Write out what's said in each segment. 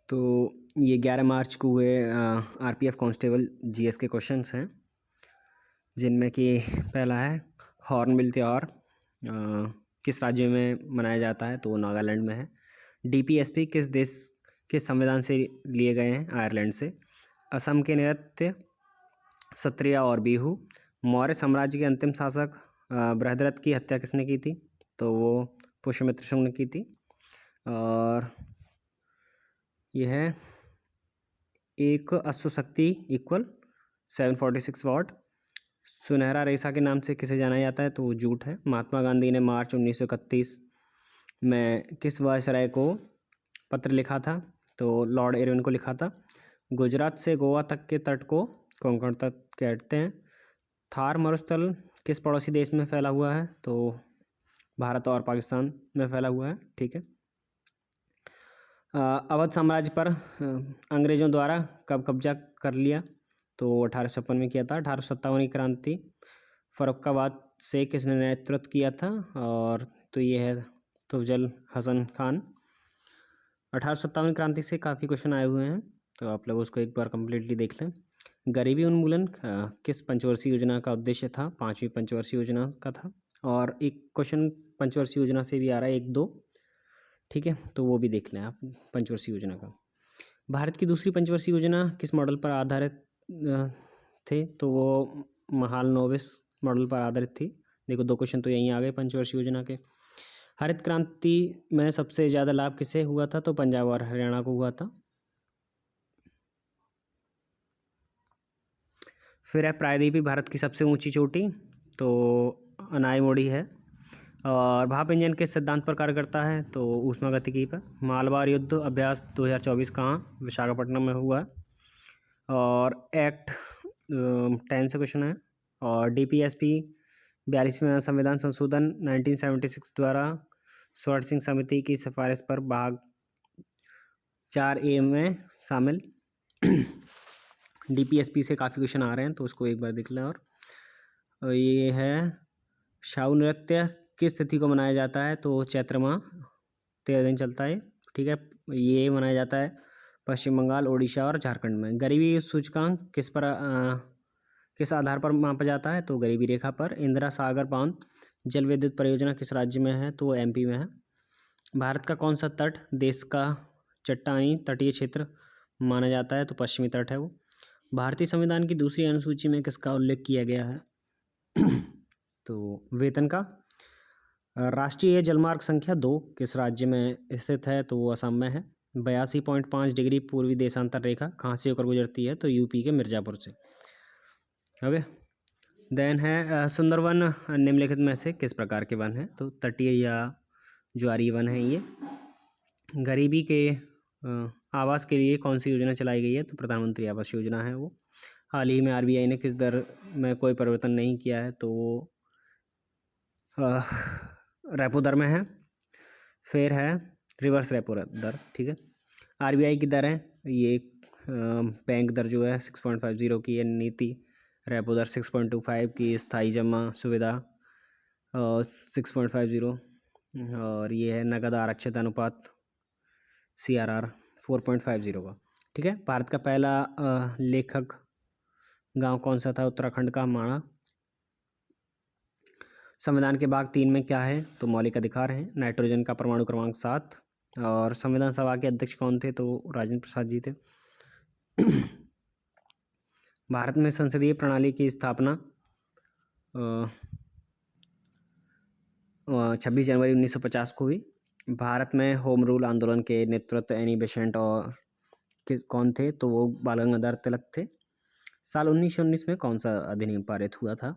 तो ये 11 मार्च को हुए आरपीएफ कांस्टेबल जीएस के क्वेश्चंस हैं, जिनमें कि पहला है हॉर्नबिल त्योहार किस राज्य में मनाया जाता है, तो वो नागालैंड में है। डीपीएसपी किस देश के संविधान से लिए गए हैं, आयरलैंड से। असम के नृत्य सत्रिया और बिहू। मौर्य साम्राज्य के अंतिम शासक बृहद्रथ की हत्या किसने की थी, तो वो पुष्यमित्र शुंग ने की थी। और यह है एक अश्वशक्ति इक्वल 746 वाट। सुनहरा रेशा के नाम से किसे जाना जाता है, तो वो जूट है। महात्मा गांधी ने मार्च 1931 में किस वायसराय को पत्र लिखा था, तो लॉर्ड इरविन को लिखा था। गुजरात से गोवा तक के तट को कोंकण तट कहते हैं। थार मरुस्थल किस पड़ोसी देश में फैला हुआ है, तो भारत और पाकिस्तान में फैला हुआ है। ठीक है। अवध साम्राज्य पर अंग्रेज़ों द्वारा कब कब्जा कर लिया, तो 1856 में किया था। 1857 की क्रांति फर्रुखाबाद से किसने नेतृत्व किया था, और तो ये है तुफजल हसन खान। 1857 क्रांति से काफ़ी क्वेश्चन आए हुए हैं, तो आप लोग उसको एक बार कम्प्लीटली देख लें। गरीबी उन्मूलन किस पंचवर्षीय योजना का उद्देश्य था, 5वीं पंचवर्षीय योजना का था। और एक क्वेश्चन पंचवर्षीय योजना से भी आ रहा है, 1-2, ठीक है, तो वो भी देख लें आप पंचवर्षीय योजना का। भारत की दूसरी पंचवर्षीय योजना किस मॉडल पर आधारित थे, तो वो महालनोबिस मॉडल पर आधारित थी। देखो 2 क्वेश्चन तो यहीं आ गए पंचवर्षीय योजना के। हरित क्रांति में सबसे ज़्यादा लाभ किसे हुआ था, तो पंजाब और हरियाणा को हुआ था। फिर है प्रायद्वीपी भारत की सबसे ऊंची चोटी, तो अनाईमोड़ी है। और भाप इंजन किस सिद्धांत पर कार्य करता है, तो ऊष्मागतिकी पर। मालवार युद्ध अभ्यास 2024 कहाँ, विशाखापट्टनम में हुआ है। और एक्ट 10 से क्वेश्चन है। और डीपीएसपी 42वें संविधान संशोधन 1976 द्वारा स्वर्ण सिंह समिति की सिफारिश पर भाग 4A में शामिल। डीपीएसपी से काफ़ी क्वेश्चन आ रहे हैं, तो उसको एक बार देख लें। और ये है शाहू नृत्य किस तिथि को मनाया जाता है, तो चैत्र माह 13 दिन चलता है। ठीक है, ये मनाया जाता है पश्चिम बंगाल, उड़ीसा और झारखंड में। गरीबी सूचकांक किस आधार पर मापा जाता है, तो गरीबी रेखा पर। इंदिरा सागर बांध जल विद्युत परियोजना किस राज्य में है, तो एमपी में है। भारत का कौन सा तट देश का चट्टानी तटीय क्षेत्र माना जाता है, तो पश्चिमी तट है वो। भारतीय संविधान की दूसरी अनुसूची में किसका उल्लेख किया गया है, तो वेतन का। राष्ट्रीय जलमार्ग संख्या 2 किस राज्य में स्थित है, तो वो असम में है। 82.5 डिग्री पूर्वी देशांतर रेखा कहाँ से होकर गुजरती है, तो यूपी के मिर्ज़ापुर से। ओके, देन है सुंदरवन निम्नलिखित में से किस प्रकार के वन है, तो तटीय या ज्वारीय वन है ये। गरीबी के आवास के लिए कौन सी योजना चलाई गई है, तो प्रधानमंत्री आवास योजना है वो। हाल ही में आरबीआई ने किस दर में कोई परिवर्तन नहीं किया है, तो वो रेपो दर में है। फिर है रिवर्स रेपो दर। ठीक है, आरबीआई की दर है ये, बैंक दर जो है 6.50 की है, नीति रेपो दर 6.25 की, स्थायी जमा सुविधा 6.50, और ये है नगद आरक्षित अनुपात CRR 4.50 का। ठीक है, भारत का पहला लेखक गांव कौन सा था, उत्तराखंड का माणा। संविधान के भाग 3 में क्या है, तो मौलिक अधिकार हैं। नाइट्रोजन का परमाणु क्रमांक 7। और संविधान सभा के अध्यक्ष कौन थे, तो राजेंद्र प्रसाद जी थे। भारत में संसदीय प्रणाली की स्थापना 26 जनवरी 1950 को हुई। भारत में होम रूल आंदोलन के नेतृत्व एनी बेसेंट और कौन थे, तो वो बाल गंगाधर तिलक थे। साल 1919 में कौन सा अधिनियम पारित हुआ था,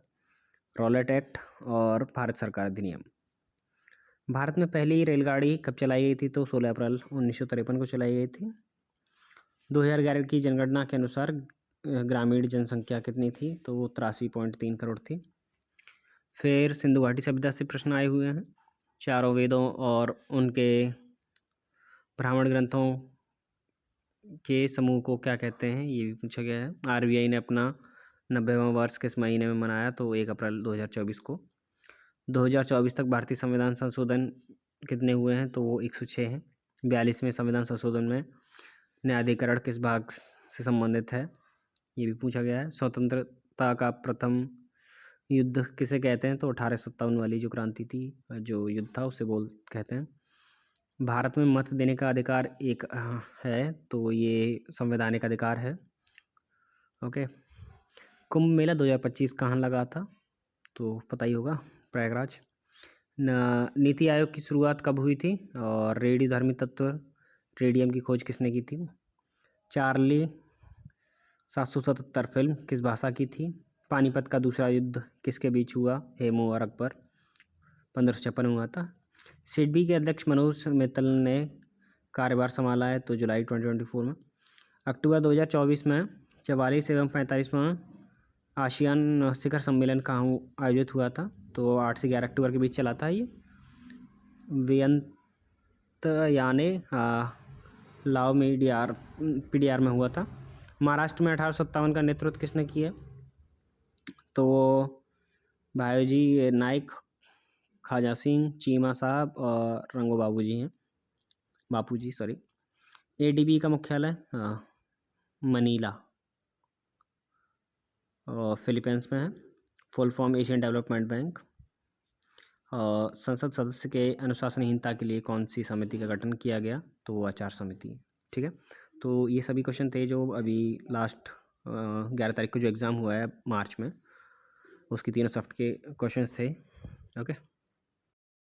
रॉलेट एक्ट और भारत सरकार अधिनियम। भारत में पहली रेलगाड़ी कब चलाई गई थी, तो 16 अप्रैल 1953 को चलाई गई थी। 2011 की जनगणना के अनुसार ग्रामीण जनसंख्या कितनी थी, तो 83.3 करोड़ थी। फिर सिंधु घाटी सभ्यता से प्रश्न आए हुए हैं। चारों वेदों और उनके ब्राह्मण ग्रंथों के समूह को क्या कहते हैं, ये भी पूछा गया है। आरबीआई ने अपना 90वां वर्ष किस महीने में मनाया, तो 1 अप्रैल 2024 को। 2024 तक भारतीय संविधान संशोधन कितने हुए हैं, तो वो 106 हैं। 42वें संविधान संशोधन में न्यायाधिकरण किस भाग से संबंधित है, ये भी पूछा गया है। स्वतंत्रता का प्रथम युद्ध किसे कहते हैं, तो 1857 वाली जो क्रांति थी, जो युद्ध था, उसे कहते हैं। भारत में मत देने का अधिकार एक है, तो ये संवैधानिक अधिकार है। ओके। कुंभ मेला 2025 कहाँ लगा था, तो पता ही होगा, प्रयागराज। नीति आयोग की शुरुआत कब हुई थी, और रेडियोधर्मी तत्व रेडियम की खोज किसने की थी। चार्ली 777 फिल्म किस भाषा की थी। पानीपत का दूसरा युद्ध किसके बीच हुआ, हेमू और अकबर, 1556 में हुआ था। सिडबी के अध्यक्ष मनोज मित्तल ने कार्यभार संभाला है, तो जुलाई 2024 में। अक्टूबर 2024 में 44 एवं 45वां आसियान शिखर सम्मेलन कहाँ आयोजित हुआ था, तो 8 से 11 अक्टूबर के बीच चला था ये। वियंतयाने लाओ पीडीआर में हुआ था। महाराष्ट्र में 1857 का नेतृत्व किसने किया, तो भायोजी नाइक, खाजा सिंह, चीमा साहब और रंगो बापूजी सॉरी। एडीबी का मुख्यालय मनीला और फिलीपींस में है। Full form Asian development bank. और संसद सदस्य के अनुशासनहीनता के लिए कौन सी समिति का गठन किया गया, तो आचार समिति। ठीक है, तो ये सभी क्वेश्चन थे जो अभी लास्ट 11 तारीख को जो एग्ज़ाम हुआ है मार्च में, उसकी तीनों सब्जेक्ट के क्वेश्चंस थे। ओके।